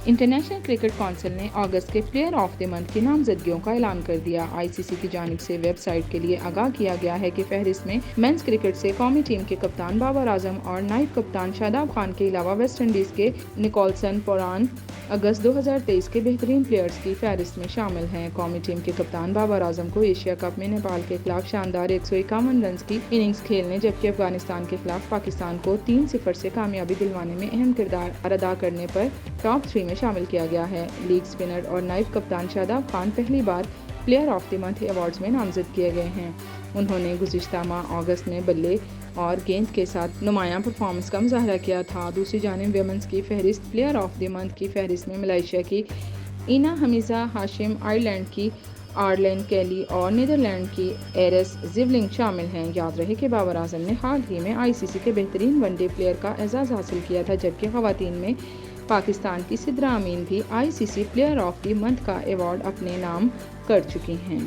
International cricket council نے اگست کے player of the month کی نامزدگیوں کا اعلان کر دیا۔ آئی سی سی کی جانب سے ویب سائٹ کے لیے آگاہ کیا گیا ہے کہ فہرست میں مینز کرکٹ سے قومی ٹیم کے کپتان بابر اعظم اور نائب کپتان شاداب خان کے علاوہ ویسٹ انڈیز کے نکولسن پوران اگست 2023 کے بہترین پلیئرز کی فہرست میں شامل ہیں۔ قومی ٹیم کے کپتان بابر اعظم کو ایشیا کپ میں نیپال کے خلاف شاندار 151 رنز کی اننگز کھیلنے جبکہ افغانستان کے خلاف پاکستان کو 3-0 سے کامیابی دلوانے میں اہم کردار ادا کرنے پر ٹاپ 3 میں شامل کیا گیا ہے۔ لیگ اسپنر اور نائب کپتان شاداب خان پہلی بار player of the month awards میں نامزد کیے گئے ہیں۔ انہوں نے گزشتہ ماہ اگست میں بلے اور گیند کے ساتھ نمایاں پرفارمنس کا مظاہرہ کیا تھا۔ دوسری جانب ویمنز کی فہرست پلیئر آف دی منتھ کی فہرست میں ملائیشیا کی اینا حمیزہ ہاشم، آئرلینڈ کی آرلین کیلی اور نیدرلینڈ کی ایرس زیولنگ شامل ہیں۔ یاد رہے کہ بابر اعظم نے حال ہی میں آئی سی سی کے بہترین ون ڈے پلیئر کا اعزاز حاصل کیا تھا جبکہ خواتین میں پاکستان کی سدرا امین بھی آئی سی C player of the month کا ایوارڈ اپنے نام کر چکی ہیں۔